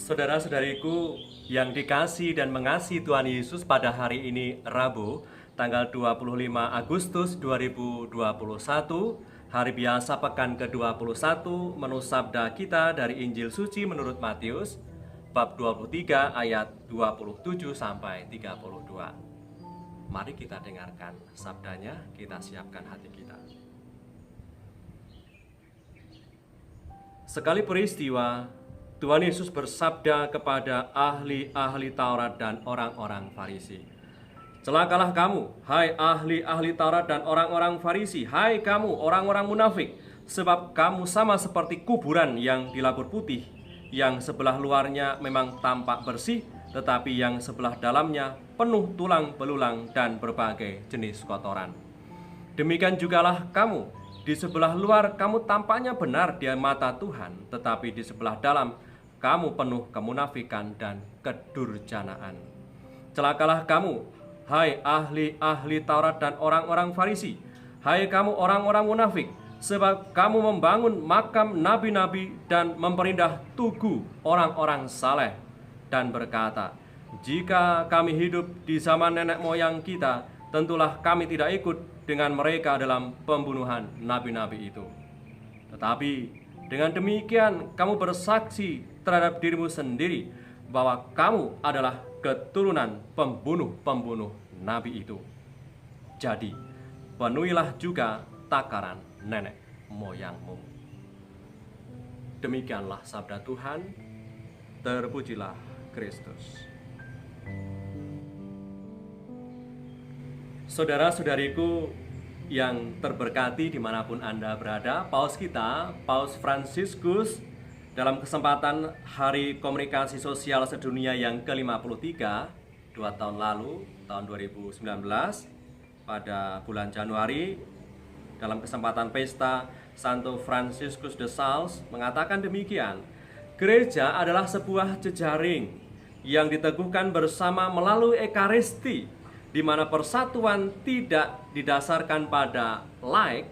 Saudara-saudariku yang dikasihi dan mengasihi Tuhan Yesus, pada hari ini Rabu, tanggal 25 Agustus 2021, hari biasa pekan ke-21, menu sabda kita dari Injil Suci menurut Matius, bab 23 ayat 27 sampai 32. Mari kita dengarkan sabdanya, kita siapkan hati kita. Sekali peristiwa, Tuhan Yesus bersabda kepada ahli-ahli Taurat dan orang-orang Farisi, "Celakalah kamu, hai ahli-ahli Taurat dan orang-orang Farisi, hai kamu orang-orang munafik, sebab kamu sama seperti kuburan yang dilapur putih, yang sebelah luarnya memang tampak bersih, tetapi yang sebelah dalamnya penuh tulang belulang dan berbagai jenis kotoran. Demikian jugalah kamu, di sebelah luar kamu tampaknya benar di mata Tuhan, tetapi di sebelah dalam kamu penuh kemunafikan dan kedurjanaan. Celakalah kamu, hai ahli-ahli Taurat dan orang-orang Farisi, hai kamu orang-orang munafik, sebab kamu membangun makam nabi-nabi dan memperindah tugu orang-orang saleh, dan berkata, jika kami hidup di zaman nenek moyang kita, tentulah kami tidak ikut dengan mereka dalam pembunuhan nabi-nabi itu. Tetapi dengan demikian kamu bersaksi terhadap dirimu sendiri bahwa kamu adalah keturunan pembunuh-pembunuh nabi itu. Jadi penuhilah juga takaran nenek moyangmu." Demikianlah sabda Tuhan. Terpujilah Kristus. Saudara-saudariku yang terberkati dimanapun Anda berada, Paus kita, Paus Fransiskus, dalam kesempatan Hari Komunikasi Sosial Sedunia yang ke-53 2 tahun lalu, tahun 2019, pada bulan Januari, dalam kesempatan pesta Santo Franciscus de Sales, mengatakan demikian: gereja adalah sebuah jejaring yang diteguhkan bersama melalui Ekaristi, di mana persatuan tidak didasarkan pada laik,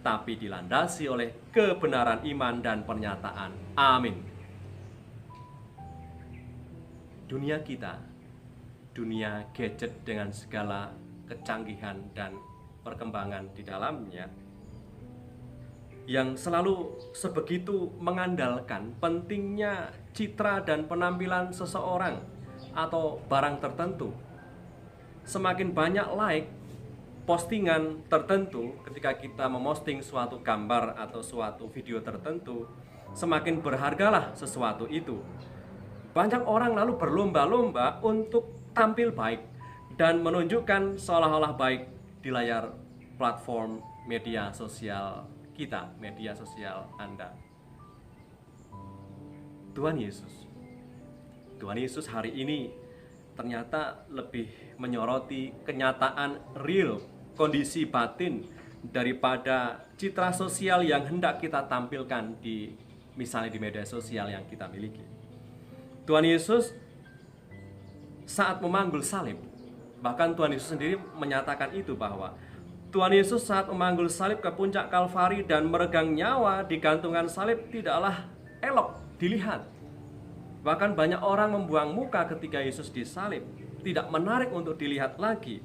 tapi dilandasi oleh kebenaran iman dan pernyataan. Amin. Dunia kita, dunia gadget dengan segala kecanggihan dan perkembangan di dalamnya, yang selalu sebegitu mengandalkan pentingnya citra dan penampilan seseorang atau barang tertentu. Semakin banyak like, postingan tertentu, ketika kita memosting suatu gambar atau suatu video tertentu, semakin berhargalah sesuatu itu. Banyak orang lalu berlomba-lomba untuk tampil baik dan menunjukkan seolah-olah baik di layar platform media sosial kita, media sosial Anda. Tuhan Yesus hari ini ternyata lebih menyoroti kenyataan real, kondisi batin, daripada citra sosial yang hendak kita tampilkan di, misalnya di media sosial yang kita miliki. Tuhan Yesus saat memanggul salib, bahkan Tuhan Yesus sendiri menyatakan itu, bahwa Tuhan Yesus saat memanggul salib ke puncak Kalvari dan meregang nyawa di gantungan salib tidaklah elok dilihat. Bahkan banyak orang membuang muka ketika Yesus disalib, tidak menarik untuk dilihat lagi.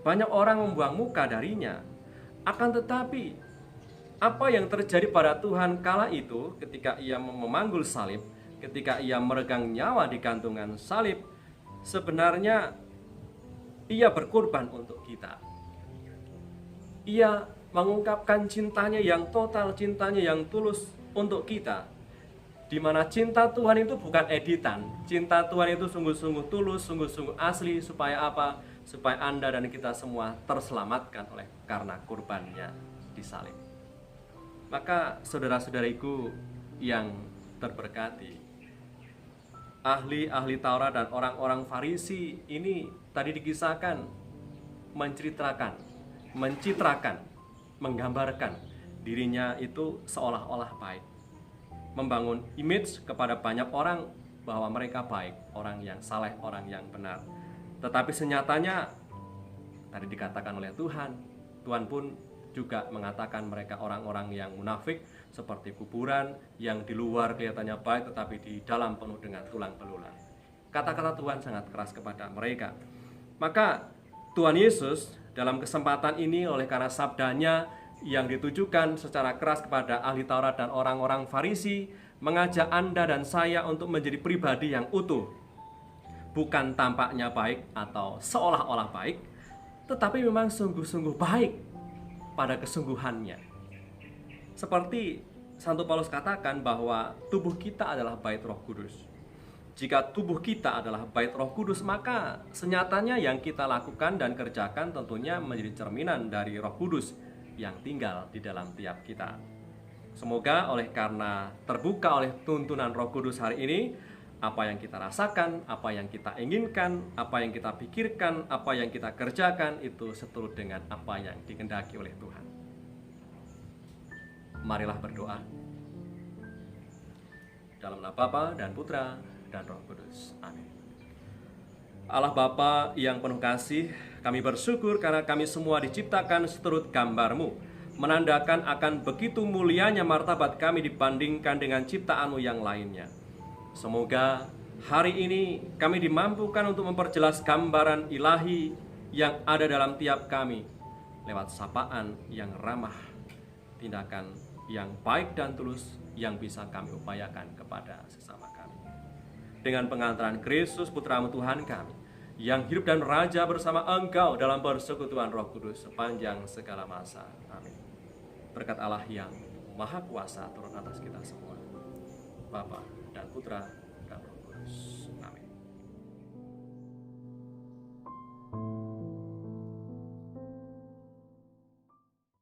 Banyak orang membuang muka darinya. Akan tetapi, apa yang terjadi pada Tuhan kala itu ketika ia memanggul salib, ketika ia meregang nyawa di gantungan salib, sebenarnya ia berkorban untuk kita. Ia mengungkapkan cintanya yang total, cintanya yang tulus untuk kita, di mana cinta Tuhan itu bukan editan. Cinta Tuhan itu sungguh-sungguh tulus, sungguh-sungguh asli. Supaya apa? Supaya Anda dan kita semua terselamatkan oleh karena kurbannya di salib. Maka saudara-saudariku yang terberkati, ahli-ahli Taurat dan orang-orang Farisi ini tadi dikisahkan mencitrakan, menggambarkan dirinya itu seolah-olah baik, membangun image kepada banyak orang bahwa mereka baik, orang yang saleh, orang yang benar. Tetapi senyatanya tadi dikatakan oleh Tuhan pun juga mengatakan mereka orang-orang yang munafik, seperti kuburan yang di luar kelihatannya baik tetapi di dalam penuh dengan tulang belulang. Kata-kata Tuhan sangat keras kepada mereka. Maka Tuhan Yesus dalam kesempatan ini, oleh karena sabdanya yang ditujukan secara keras kepada ahli Taurat dan orang-orang Farisi, mengajak Anda dan saya untuk menjadi pribadi yang utuh. Bukan tampaknya baik atau seolah-olah baik, tetapi memang sungguh-sungguh baik pada kesungguhannya. Seperti Santo Paulus katakan bahwa tubuh kita adalah bait Roh Kudus. Jika tubuh kita adalah bait Roh Kudus, maka senyatanya yang kita lakukan dan kerjakan tentunya menjadi cerminan dari Roh Kudus yang tinggal di dalam tiap kita. Semoga oleh karena terbuka oleh tuntunan Roh Kudus hari ini, apa yang kita rasakan, apa yang kita inginkan, apa yang kita pikirkan, apa yang kita kerjakan itu seturut dengan apa yang dikehendaki oleh Tuhan. Marilah berdoa. Dalam nama Bapa dan Putra dan Roh Kudus. Amin. Allah Bapa yang penuh kasih, kami bersyukur karena kami semua diciptakan seturut gambar-Mu, menandakan akan begitu mulianya martabat kami dibandingkan dengan ciptaan-Mu yang lainnya. Semoga hari ini kami dimampukan untuk memperjelas gambaran ilahi yang ada dalam tiap kami lewat sapaan yang ramah, tindakan yang baik dan tulus yang bisa kami upayakan kepada sesama kami. Dengan pengantaran Kristus Putra-Mu Tuhan kami, yang hidup dan raja bersama Engkau dalam persekutuan Roh Kudus sepanjang segala masa. Amin. Berkat Allah yang Maha Kuasa turun atas kita semua, Bapa dan Putra dan Roh Kudus. Amin.